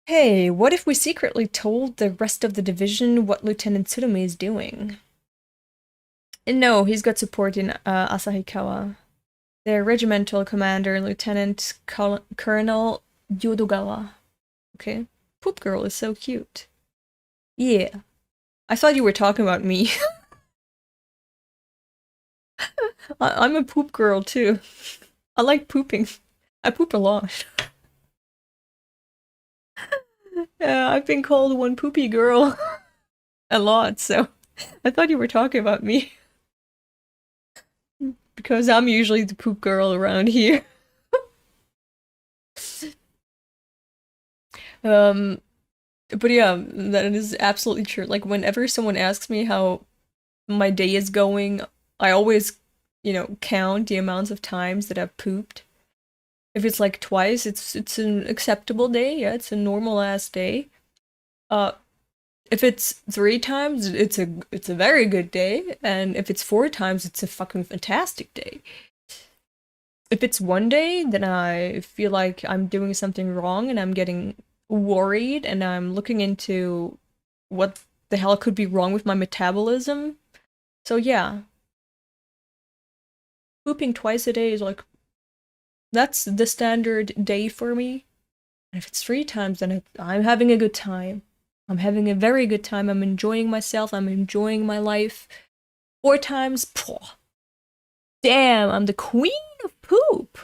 Hey, what if we secretly told the rest of the division what Lieutenant Tsurumi is doing? And no, he's got support in Asahikawa. Their regimental commander, Colonel Yodogawa. Okay. Poop Girl is so cute. Yeah. I thought you were talking about me. I'm a poop girl too. I like pooping. I poop a lot. Yeah, I've been called one poopy girl a lot, so I thought you were talking about me. Because I'm usually the poop girl around here. Um, but yeah, that is absolutely true. Like, whenever someone asks me how my day is going, I always, count the amounts of times that I've pooped. If it's like twice, it's an acceptable day. Yeah, it's a normal ass day. Uh, if it's three times, it's a very good day, and if it's four times, it's a fucking fantastic day. If it's one day, then I feel like I'm doing something wrong and I'm getting worried and I'm looking into what the hell could be wrong with my metabolism. So yeah, pooping twice a day is like, that's the standard day for me. And if it's three times, then I'm having a good time. I'm having a very good time. I'm enjoying myself. I'm enjoying my life. Four times, damn, I'm the queen of poop.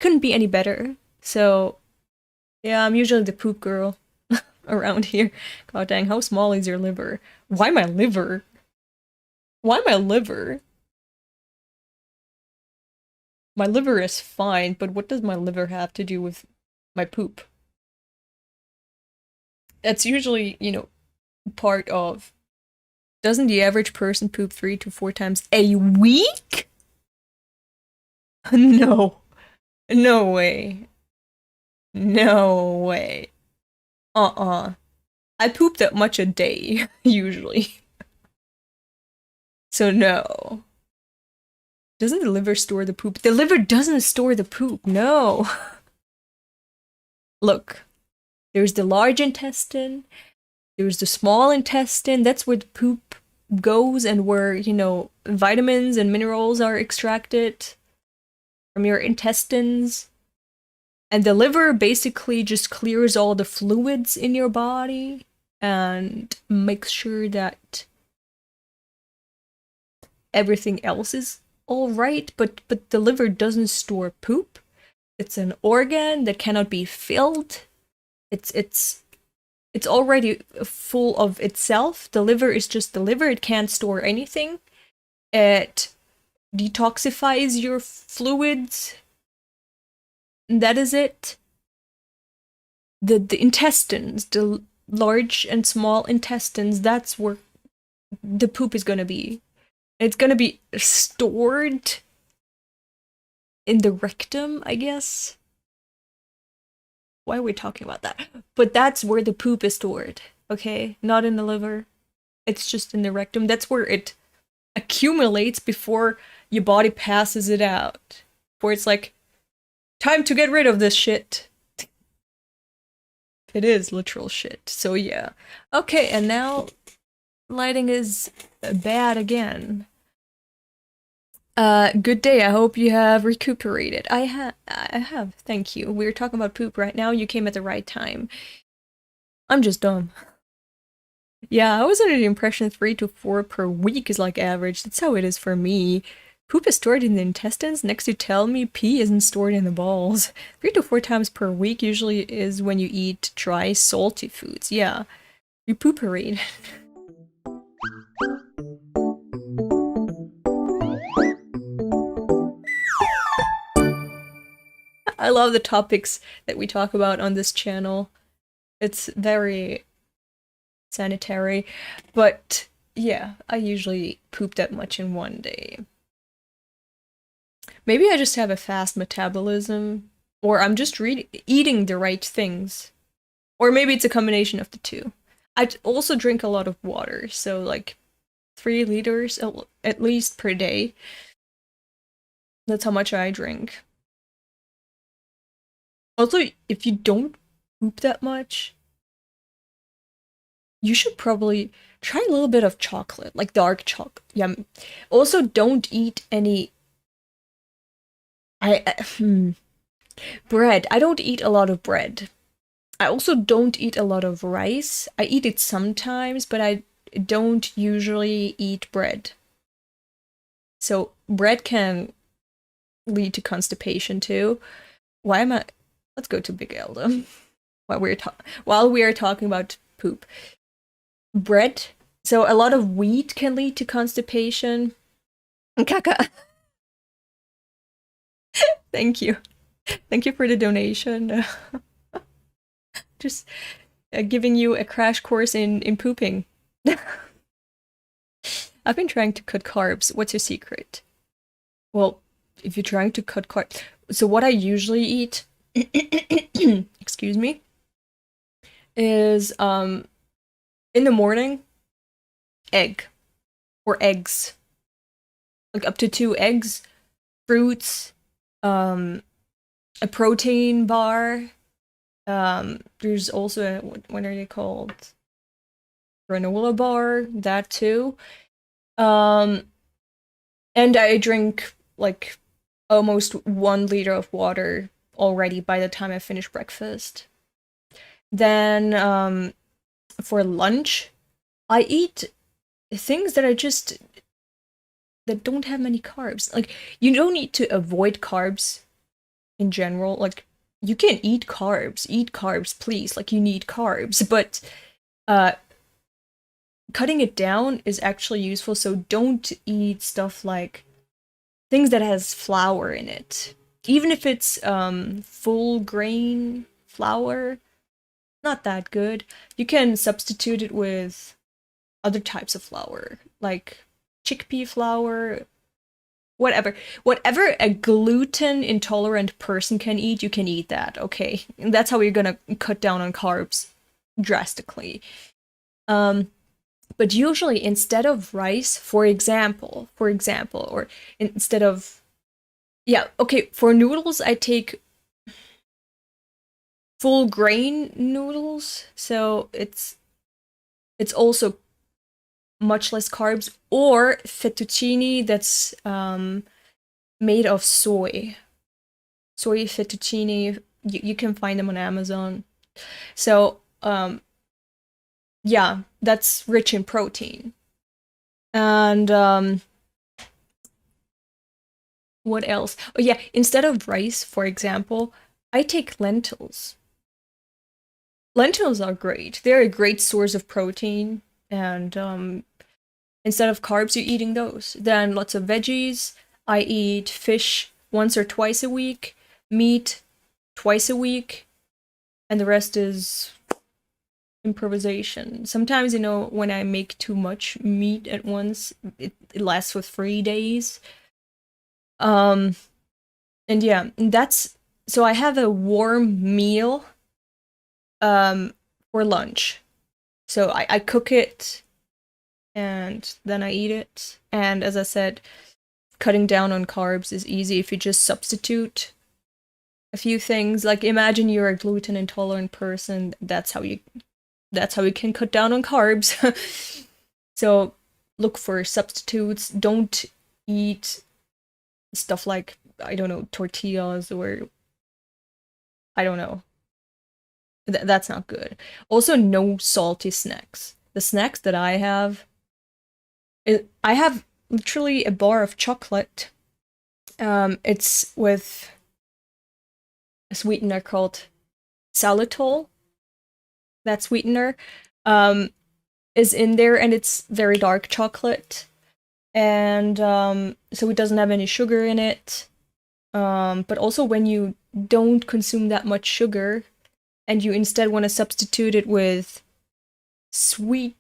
Couldn't be any better. So yeah, I'm usually the poop girl around here. God dang, how small is your liver? Why my liver? Why my liver? My liver is fine, but what does my liver have to do with my poop? That's usually, part of. Doesn't the average person poop 3 to 4 times a week? No. No way. No way. I poop that much a day, usually. So no. Doesn't the liver store the poop? The liver doesn't store the poop, no. Look, there's the large intestine, there's the small intestine, that's where the poop goes and where, vitamins and minerals are extracted from your intestines. And the liver basically just clears all the fluids in your body and makes sure that everything else is all right, but the liver doesn't store poop. It's an organ that cannot be filled. It's already full of itself. The liver is just the liver. It can't store anything. It detoxifies your fluids. That is it. The intestines, the large and small intestines, that's where the poop is gonna be. It's gonna be stored in the rectum, I guess. Why are we talking about that? But that's where the poop is stored, okay? Not in the liver. It's just in the rectum. That's where it accumulates before your body passes it out. Where it's like, time to get rid of this shit. It is literal shit. So yeah. Okay, and now lighting is bad again. Good day. I hope you have recuperated. I have. Thank you. We're talking about poop right now. You came at the right time. I'm just dumb. Yeah, I was under the impression 3 to 4 per week is like average. That's how it is for me. Poop is stored in the intestines. Next you tell me pee isn't stored in the balls. 3 to 4 times per week usually is when you eat dry, salty foods. Yeah, you pooperate. I love the topics that we talk about on this channel. It's very sanitary, but yeah, I usually poop that much in one day. Maybe I just have a fast metabolism, or I'm just eating the right things. Or maybe it's a combination of the two. I also drink a lot of water, so like 3 liters at least per day. That's how much I drink. Also, if you don't poop that much, you should probably try a little bit of chocolate, like dark chocolate. Yeah. Also, don't eat any. Bread. I don't eat a lot of bread. I also don't eat a lot of rice. I eat it sometimes, but I don't usually eat bread. So bread can lead to constipation too. Why am I? Let's go to Big Elder while we are talking about poop. Bread. So a lot of wheat can lead to constipation. Kaka. Thank you. Thank you for the donation. Just giving you a crash course in pooping. I've been trying to cut carbs. What's your secret? Well, if you're trying to cut carbs, so what I usually eat, excuse me, is in the morning, egg or eggs, like up to 2 eggs, fruits, a protein bar. There's also what are they called? Granola bar, that too. And I drink like almost 1 liter of water already by the time I finish breakfast. Then for lunch, I eat things that are just that don't have many carbs. Like you don't need to avoid carbs in general. Like you can eat carbs, please. Like you need carbs, but cutting it down is actually useful. So don't eat stuff like things that has flour in it. Even if it's full grain flour, not that good. You can substitute it with other types of flour, like chickpea flour, whatever. Whatever a gluten intolerant person can eat, you can eat that, okay? And that's how you're gonna cut down on carbs drastically. But usually instead of rice, for example, or instead of, yeah, okay, for noodles, I take full grain noodles, so it's also much less carbs, or fettuccine that's made of soy fettuccine. You can find them on Amazon. So yeah, that's rich in protein. And what else? Oh yeah, instead of rice, for example, I take lentils. Lentils are great. They're a great source of protein, and instead of carbs, you're eating those. Then lots of veggies. I eat fish once or twice a week, meat twice a week, and the rest is improvisation. Sometimes, when I make too much meat at once, it lasts for 3 days. And yeah, that's so I have a warm meal for lunch. So I cook it and then I eat it. And as I said, cutting down on carbs is easy if you just substitute a few things. Like imagine you're a gluten intolerant person. That's how you can cut down on carbs. So look for substitutes. Don't eat stuff like, I don't know, tortillas, or I don't know. That's not good. Also, no salty snacks. The snacks that I have literally a bar of chocolate. It's with a sweetener called xylitol. That sweetener is in there, and it's very dark chocolate, and so it doesn't have any sugar in it. But also when you don't consume that much sugar and you instead want to substitute it with sweeteners,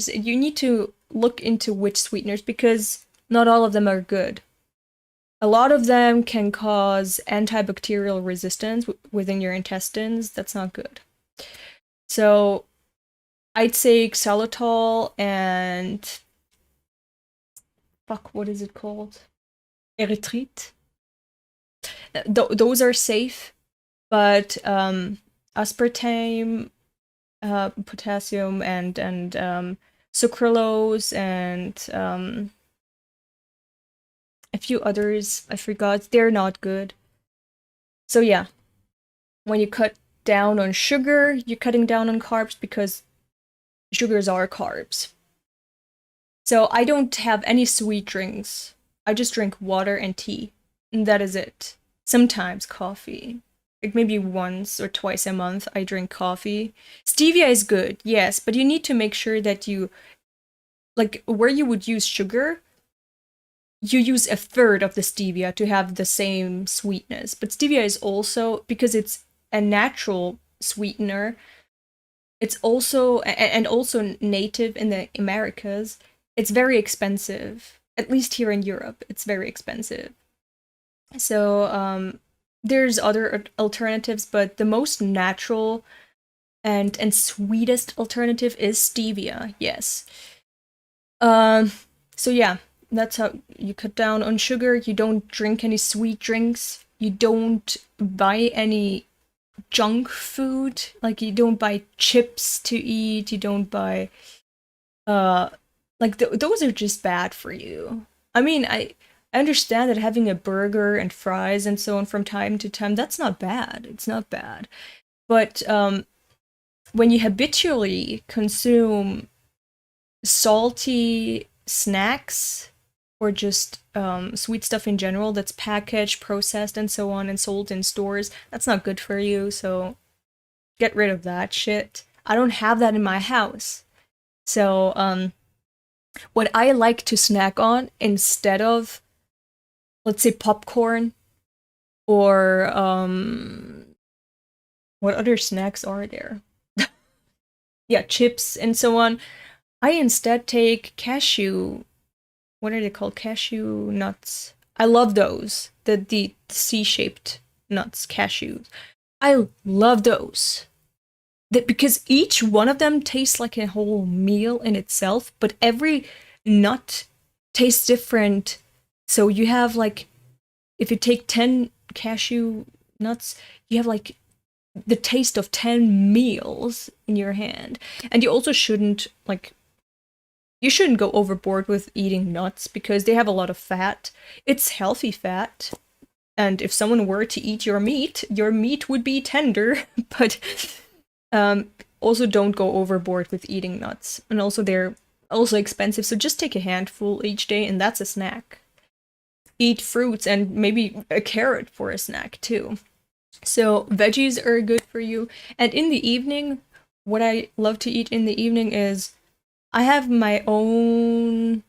you need to look into which sweeteners, because not all of them are good. A lot of them can cause antibacterial resistance within your intestines. That's not good. So I'd say xylitol and what is it called? Erythrit. Those are safe, but aspartame potassium and sucralose and a few others I forgot. They're not good. So yeah, when you cut down on sugar, you're cutting down on carbs because sugars are carbs. So I don't have any sweet drinks. I just drink water and tea, and that is it. Sometimes coffee. Like maybe once or twice a month I drink coffee. Stevia is good, yes, but you need to make sure that you, like where you would use sugar, you use a third of the stevia to have the same sweetness. But stevia is also, because it's a natural sweetener, it's also, and also native in the Americas, it's very expensive. At least here in Europe, it's very expensive. So there's other alternatives, but the most natural and sweetest alternative is stevia, yes. So yeah, that's how you cut down on sugar. You don't drink any sweet drinks. You don't buy any junk food. Like you don't buy chips to eat. You don't buy like those are just bad for you. I mean, I understand that having a burger and fries and so on from time to time, that's not bad. It's not bad. But when you habitually consume salty snacks or just sweet stuff in general that's packaged, processed, and so on and sold in stores, that's not good for you, so get rid of that shit. I don't have that in my house. So what I like to snack on instead of, let's say, popcorn or what other snacks are there? Yeah, chips and so on. I instead take cashew, what are they called? Cashew nuts. I love those. The C-shaped nuts, cashews. I love those. Because each one of them tastes like a whole meal in itself, but every nut tastes different. So you have like, if you take 10 cashew nuts, you have like the taste of 10 meals in your hand. And you also shouldn't, like, you shouldn't go overboard with eating nuts because they have a lot of fat. It's healthy fat. And if someone were to eat your meat would be tender. But also don't go overboard with eating nuts. And also they're also expensive, so just take a handful each day and that's a snack. Eat fruits and maybe a carrot for a snack too. So veggies are good for you. And in the evening, what I love to eat in the evening is I have my own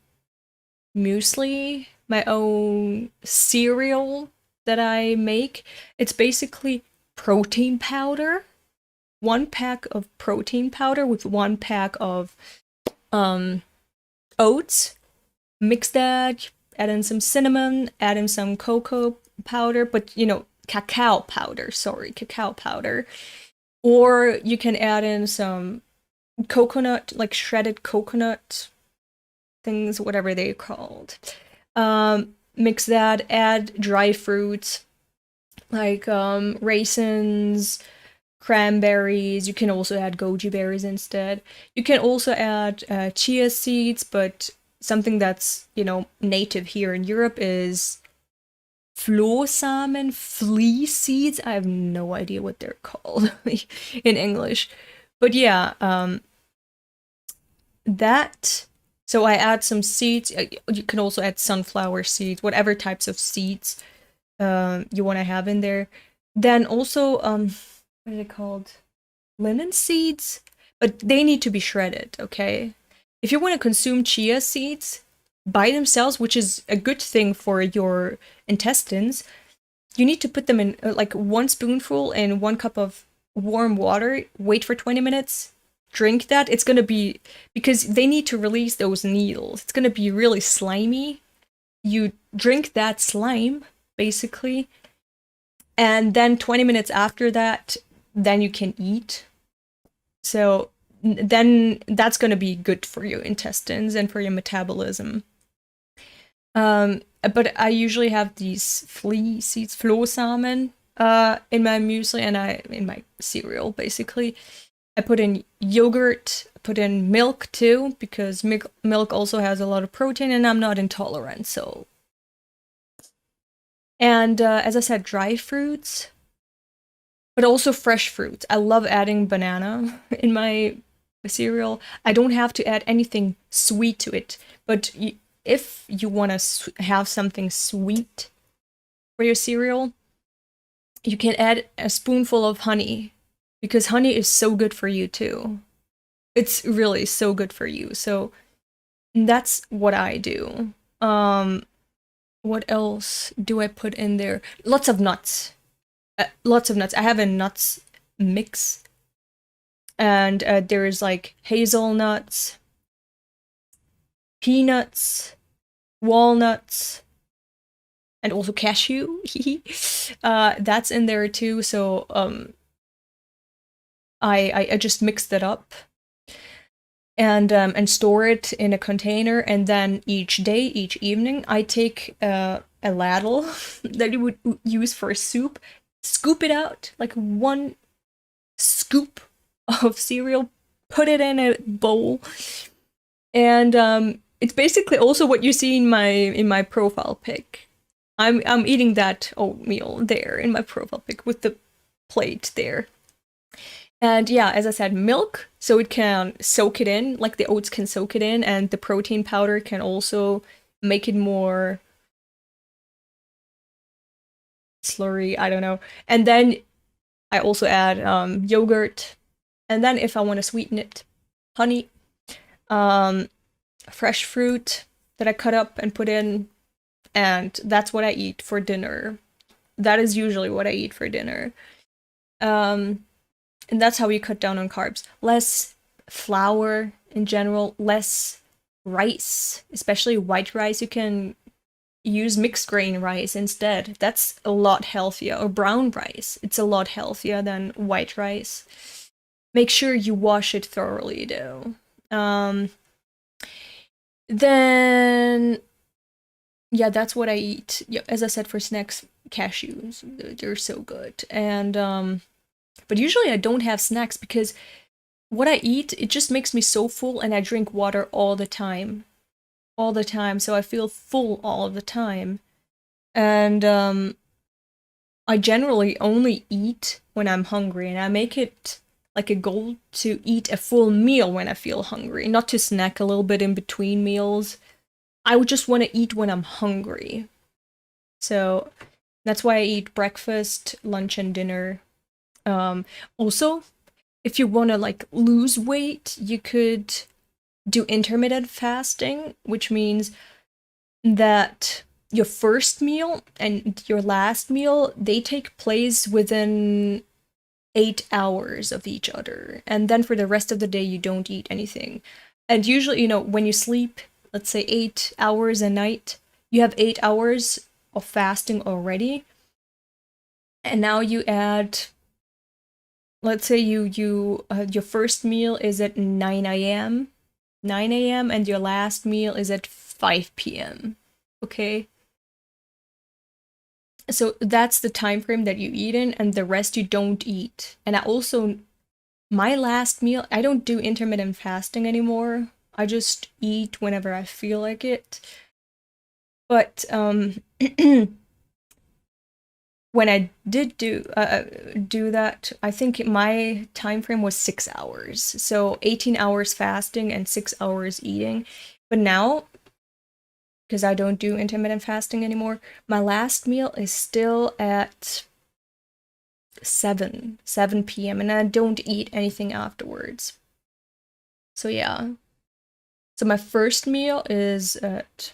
muesli, my own cereal that I make. It's basically protein powder. 1 pack of protein powder with 1 pack of oats. Mix that, add in some cinnamon, add in some cocoa powder, but you know, cacao powder. Or you can add in some coconut, like shredded coconut things, whatever they're called. Mix that, add dry fruits like raisins, cranberries. You can also add goji berries instead. You can also add chia seeds, but something that's, you know, native here in Europe is flohsamen, flea seeds. I have no idea what they're called in English. But yeah, that. So I add some seeds. You can also add sunflower seeds, whatever types of seeds you want to have in there. Then also, what are they called? Linen seeds? But they need to be shredded, okay? If you want to consume chia seeds by themselves, which is a good thing for your intestines, you need to put them in like 1 spoonful in 1 cup of warm water, wait for 20 minutes, drink that. It's gonna be, because they need to release those needles, it's gonna be really slimy. You drink that slime, basically, and then 20 minutes after that, then you can eat. So then that's gonna be good for your intestines and for your metabolism. But I usually have these flea seeds, flohsamen, in my muesli and in my cereal, basically. I put in yogurt, put in milk too, because milk also has a lot of protein and I'm not intolerant, so. And as I said, dry fruits, but also fresh fruits. I love adding banana in my cereal. I don't have to add anything sweet to it, but if you want to have something sweet for your cereal, you can add a spoonful of honey, because honey is so good for you too. It's really so good for you. So that's what I do. What else do I put in there? Lots of nuts. Lots of nuts. I have a nuts mix. And there's like hazelnuts, peanuts, walnuts, and also cashew. That's in there too. So I just mixed it up and store it in a container, and then each day, each evening, I take a ladle that you would use for a soup, scoop it out, like one scoop of cereal, put it in a bowl, and it's basically also what you see in my profile pic. I'm eating that oatmeal there in my profile pic with the plate there. And yeah, as I said, milk, so it can soak it in, like the oats can soak it in, and the protein powder can also make it more slurry, I don't know. And then I also add yogurt, and then if I want to sweeten it, honey, fresh fruit that I cut up and put in, and that's what I eat for dinner. That is usually what I eat for dinner. And that's how you cut down on carbs. Less flour in general, less rice, especially white rice. You can use mixed grain rice instead. That's a lot healthier. Or brown rice. It's a lot healthier than white rice. Make sure you wash it thoroughly though. Then yeah, that's what I eat. Yeah, as I said, for snacks, cashews. They're so good. And but usually I don't have snacks because what I eat, it just makes me so full, and I drink water all the time. All the time, so I feel full all of the time. And I generally only eat when I'm hungry, and I make it like a goal to eat a full meal when I feel hungry, not to snack a little bit in between meals. I would just want to eat when I'm hungry. So that's why I eat breakfast, lunch, and dinner. Also, if you want to like lose weight, you could do intermittent fasting, which means that your first meal and your last meal, they take place within 8 hours of each other. And then for the rest of the day, you don't eat anything. And usually, when you sleep, let's say 8 hours a night, you have 8 hours of fasting already. And now you add, let's say your first meal is at 9 a.m., and your last meal is at 5 p.m. Okay? So that's the time frame that you eat in, and the rest you don't eat. And I also, my last meal, I don't do intermittent fasting anymore. I just eat whenever I feel like it. But when I did do that, I think my time frame was 6 hours. So 18 hours fasting and 6 hours eating. But now, because I don't do intermittent fasting anymore, my last meal is still at 7 p.m. and I don't eat anything afterwards. So yeah. So my first meal is at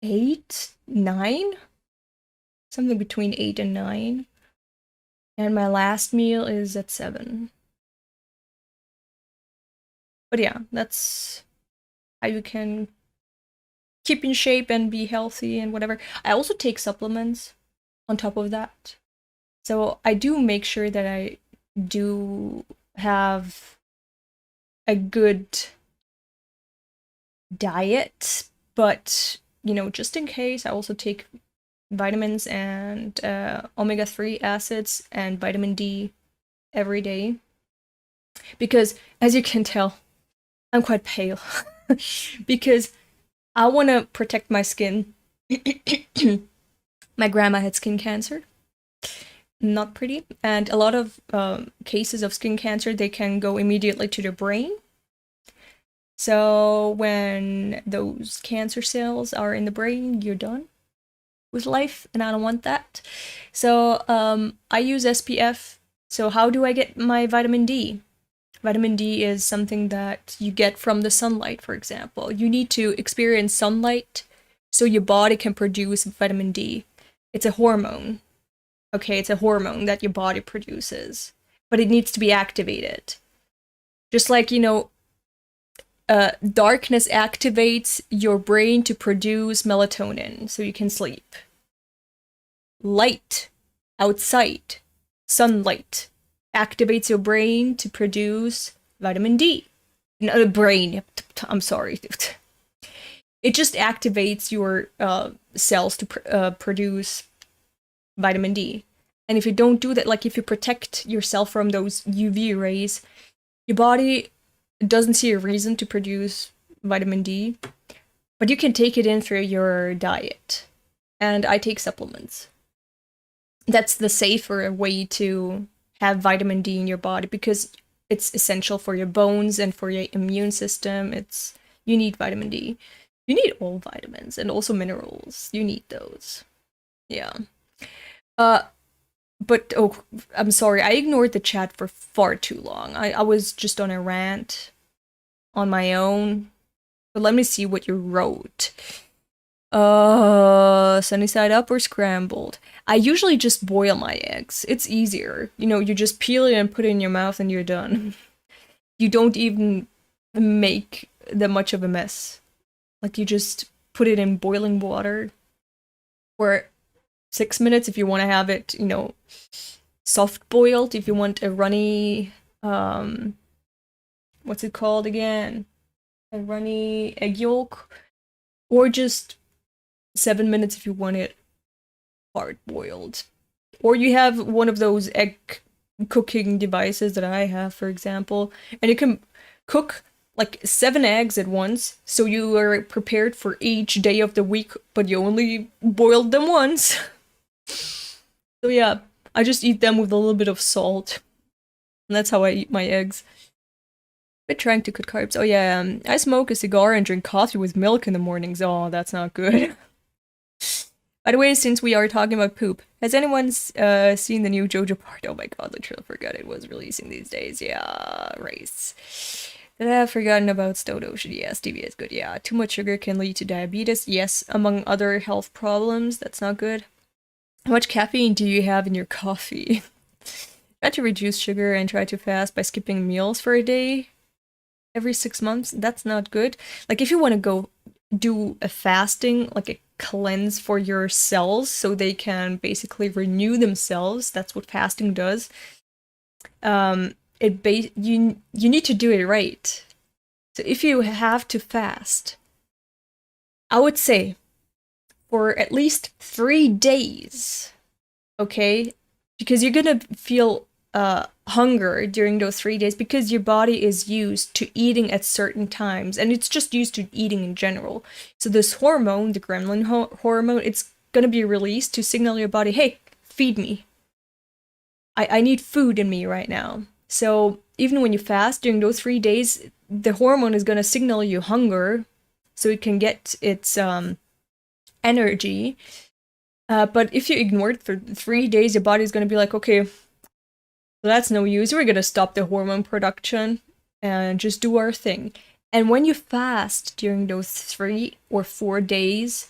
8, 9? Something between 8 and 9. And my last meal is at 7. But yeah, that's how you can keep in shape and be healthy and whatever. I also take supplements on top of that. So I do make sure that I do have a good diet, but just in case, I also take vitamins and omega-3 acids and vitamin D every day. Because as you can tell, I'm quite pale. Because I want to protect my skin. My grandma had skin cancer. Not pretty. And a lot of cases of skin cancer, they can go immediately to the brain. So when those cancer cells are in the brain, you're done with life, and I don't want that. So I use SPF. So how do I get my vitamin D? Vitamin D is something that you get from the sunlight, for example. You need to experience sunlight so your body can produce vitamin D. It's a hormone. Okay, it's a hormone that your body produces, but it needs to be activated. Just like, you know, darkness activates your brain to produce melatonin so you can sleep. Light outside, sunlight, activates your brain to produce vitamin D. No, the brain, I'm sorry. It just activates your cells to produce vitamin D. And if you don't do that, like if you protect yourself from those UV rays, your body doesn't see a reason to produce vitamin D, but you can take it in through your diet. And I take supplements. That's the safer way to have vitamin D in your body because it's essential for your bones and for your immune system. You need vitamin D. You need all vitamins and also minerals. You need those. Yeah. But oh, I'm sorry. I ignored the chat for far too long. I was just on a rant on my own. But let me see what you wrote. Sunny side up or scrambled? I usually just boil my eggs. It's easier. You know, you just peel it and put it in your mouth and you're done. You don't even make that much of a mess. Like, you just put it in boiling water for 6 minutes if you want to have it, you know, soft boiled. If you want a runny, what's it called again? A runny egg yolk. Or just 7 minutes if you want it hard boiled. Or you have one of those egg cooking devices that I have, for example, and you can cook like 7 eggs at once, so you are prepared for each day of the week, but you only boiled them once. So yeah, I just eat them with a little bit of salt. And that's how I eat my eggs. Bit trying to cut carbs. Oh yeah, I smoke a cigar and drink coffee with milk in the mornings. Oh, that's not good. By the way, since we are talking about poop, has anyone seen the new JoJo part? Oh my god, literally forgot it was releasing these days. Yeah, race. Did I have forgotten about Stone Ocean? Yes, stevia is good. Yeah, too much sugar can lead to diabetes. Yes, among other health problems. That's not good. How much caffeine do you have in your coffee? Try to reduce sugar and try to fast by skipping meals for a day every 6 months. That's not good. Like, if you want to go do a fasting, like a cleanse for your cells so they can basically renew themselves, that's what fasting does. You need to do it right. So if you have to fast, I would say for at least 3 days, okay? Because you're gonna feel hunger during those 3 days because your body is used to eating at certain times, and it's just used to eating in general. So this hormone, the gremlin hormone, it's gonna be released to signal your body, hey, feed me. I need food in me right now. So even when you fast during those 3 days, the hormone is gonna signal you hunger so it can get its energy. But if you ignore it for 3 days, your body's gonna be like, okay, that's no use. We're gonna stop the hormone production and just do our thing. And when you fast during those 3 or 4 days,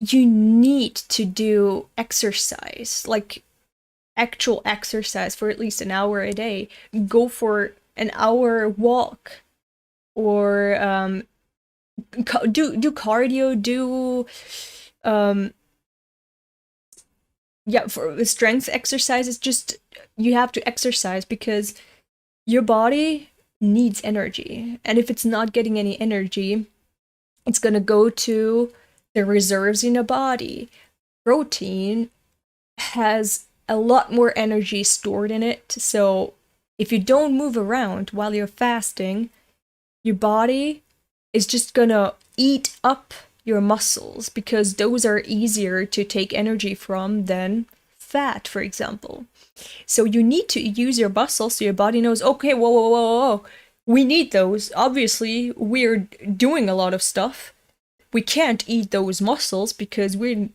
you need to do exercise, like actual exercise for at least an hour a day. Go for an hour walk, or do cardio, do yeah, for strength exercises. Just, you have to exercise because your body needs energy, and if it's not getting any energy, it's gonna go to the reserves in the body. Protein has a lot more energy stored in it, so If you don't move around while you're fasting, your body is just gonna eat up your muscles because those are easier to take energy from than fat, for example. So you need to use your muscles so your body knows, okay, whoa, whoa, whoa, whoa, we need those. Obviously, we're doing a lot of stuff. We can't eat those muscles because we're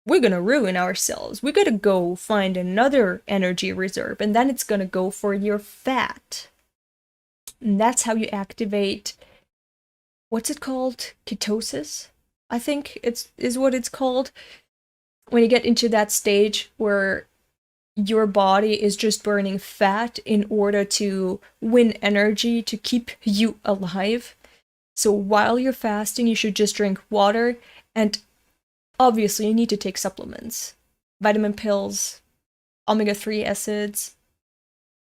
gonna ruin ourselves. We gotta go find another energy reserve, and then it's gonna go for your fat. And that's how you activate, what's it called? Ketosis? I think is what it's called. When you get into that stage where your body is just burning fat in order to win energy to keep you alive. So while you're fasting, you should just drink water, and obviously you need to take supplements. Vitamin pills, omega-3 acids,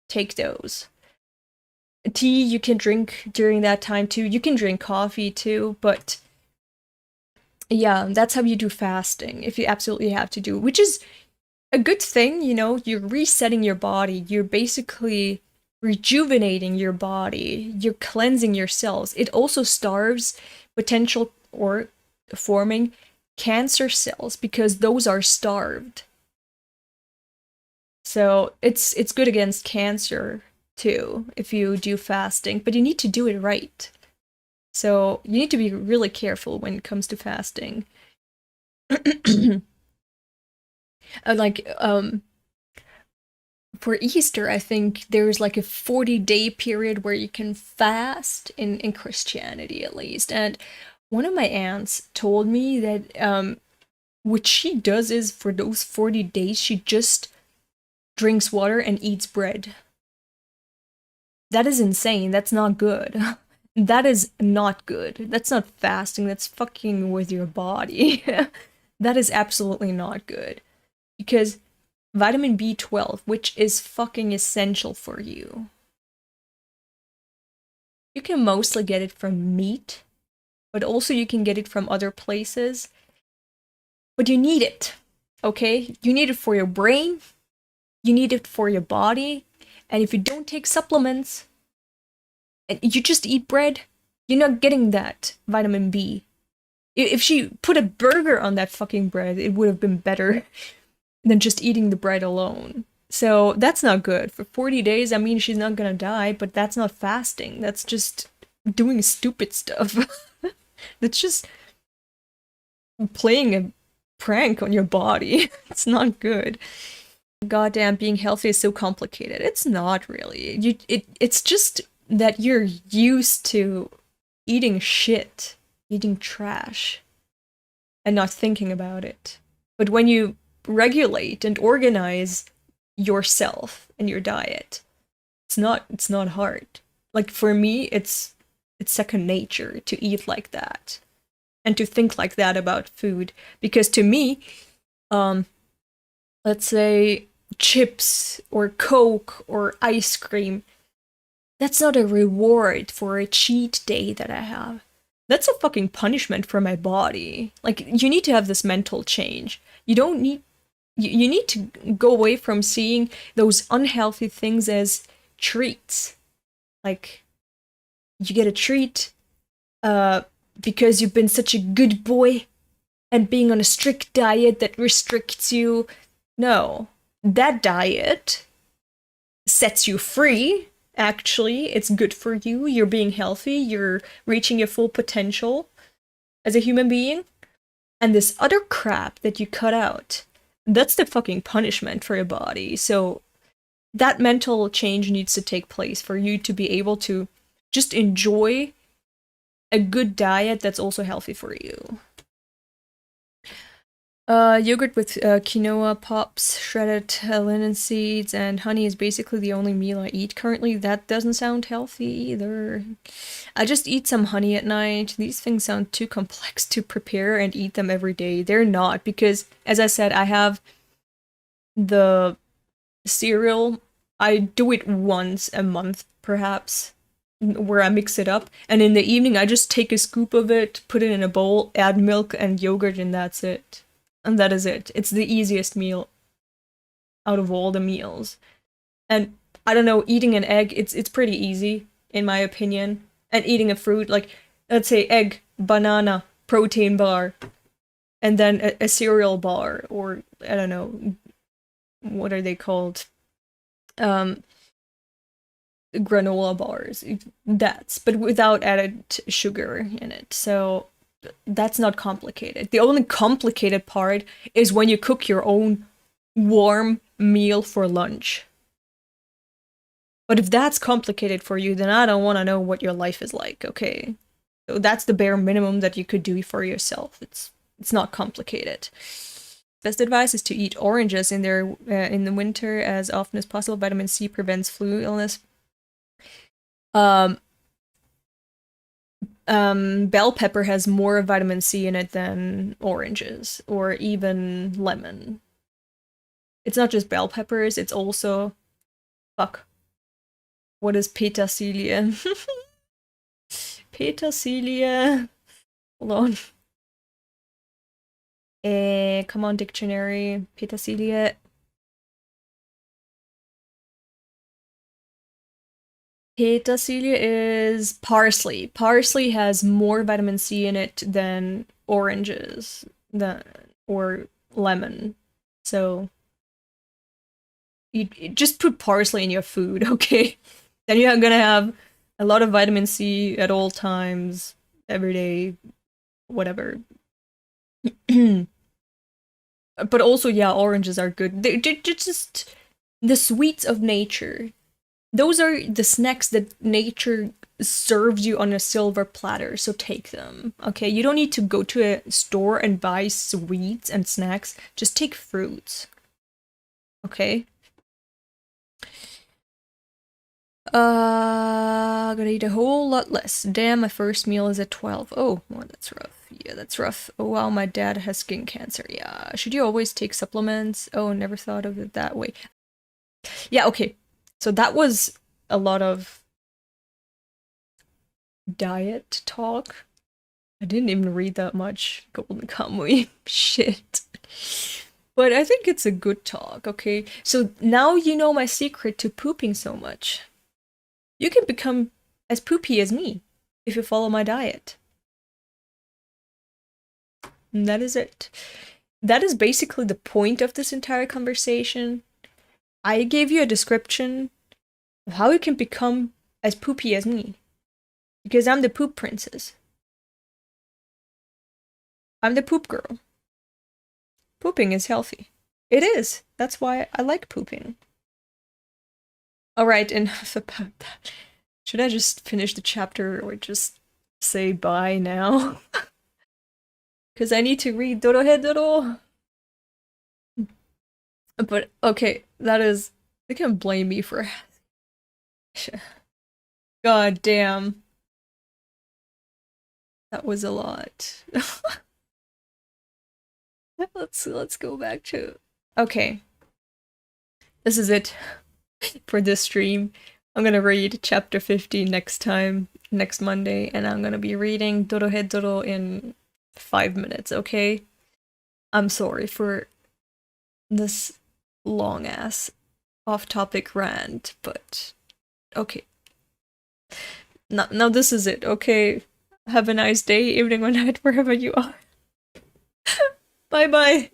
take those. Tea you can drink during that time too. You can drink coffee too, but yeah, that's how you do fasting, if you absolutely have to do, which is a good thing, you know, you're resetting your body, you're basically rejuvenating your body, you're cleansing your cells. It also starves potential or forming cancer cells because those are starved. So it's good against cancer too if you do fasting, but you need to do it right. So you need to be really careful when it comes to fasting. Like, for Easter, I think there's like a 40-day period where you can fast in Christianity at least. And one of my aunts told me that what she does is for those 40 days, she just drinks water and eats bread. That is insane. That's not good. That is not good. That's not fasting. That's fucking with your body. That is absolutely not good. Because vitamin B12, which is fucking essential for you, you can mostly get it from meat, but also you can get it from other places. But you need it, okay? You need it for your brain, you need it for your body, and if you don't take supplements, and you just eat bread, you're not getting that vitamin B. If she put a burger on that fucking bread, it would have been better than just eating the bread alone. So that's not good. For 40 days, I mean, she's not gonna die, but that's not fasting. That's just doing stupid stuff. That's just playing a prank on your body. It's not good. Goddamn, being healthy is so complicated. It's not really. It's just that you're used to eating shit, eating trash, and not thinking about it. But when you regulate and organize yourself and your diet, it's not hard. Like for me, it's second nature to eat like that and to think like that about food, because to me, let's say chips or Coke or ice cream, that's not a reward for a cheat day that I have. That's a fucking punishment for my body. Like, you need to have this mental change. You don't need you need to go away from seeing those unhealthy things as treats. Like, you get a treat because you've been such a good boy and being on a strict diet that restricts you. No, that diet sets you free. Actually, it's good for you. You're being healthy. You're reaching your full potential as a human being. And this other crap that you cut out, that's the fucking punishment for your body. So that mental change needs to take place for you to be able to just enjoy a good diet that's also healthy for you. Yogurt with quinoa, pops, shredded linen seeds, and honey is basically the only meal I eat currently. That doesn't sound healthy either. I just eat some honey at night. These things sound too complex to prepare and eat them every day. They're not, because, as I said, I have the cereal. I do it once a month, perhaps, where I mix it up. And in the evening, I just take a scoop of it, put it in a bowl, add milk and yogurt, and that's it. And that is it. It's the easiest meal out of all the meals. And I don't know, eating an egg, it's pretty easy, in my opinion. And eating a fruit, like, let's say egg, banana, protein bar, and then a cereal bar, or, I don't know, what are they called? Granola bars. But without added sugar in it. So that's not complicated. The only complicated part is when you cook your own warm meal for lunch. But if that's complicated for you, then I don't want to know what your life is like, okay? So that's the bare minimum that you could do for yourself. It's not complicated. Best advice is to eat oranges in the winter as often as possible. Vitamin C prevents flu illness. Bell pepper has more vitamin C in it than oranges, or even lemon. It's not just bell peppers, it's also... Fuck. What is petersilia? Petersilia. Hold on. Come on, dictionary. Petersilia. Petersilia is parsley. Parsley has more vitamin C in it than oranges, or lemon. So you just put parsley in your food, okay? Then you're gonna have a lot of vitamin C at all times, every day, whatever. But also, yeah, oranges are good. They're just the sweets of nature. Those are the snacks that nature serves you on a silver platter, so take them, okay? You don't need to go to a store and buy sweets and snacks. Just take fruits, okay? Gonna eat a whole lot less. Damn, my first meal is at 12. Oh, well, that's rough. Yeah, that's rough. Oh, wow, my dad has skin cancer. Yeah, should you always take supplements? Oh, never thought of it that way. Yeah, okay. So that was a lot of diet talk. I didn't even read that much Golden Kamuy. Shit. But I think it's a good talk, okay? So now you know my secret to pooping so much. You can become as poopy as me if you follow my diet. And that is it. That is basically the point of this entire conversation. I gave you a description of how you can become as poopy as me. Because I'm the poop princess. I'm the poop girl. Pooping is healthy. It is. That's why I like pooping. Alright, enough about that. Should I just finish the chapter or just say bye now? Because I need to read Dorohedoro. But, okay, that is... They can blame me for... God damn. That was a lot. Let's go back to... Okay. This is it for this stream. I'm gonna read chapter 50 next Monday, and I'm gonna be reading Dorohedoro in 5 minutes, okay? I'm sorry for this long-ass off-topic rant, but okay. Now this is it, okay? Have a nice day, evening, or night, wherever you are. Bye-bye!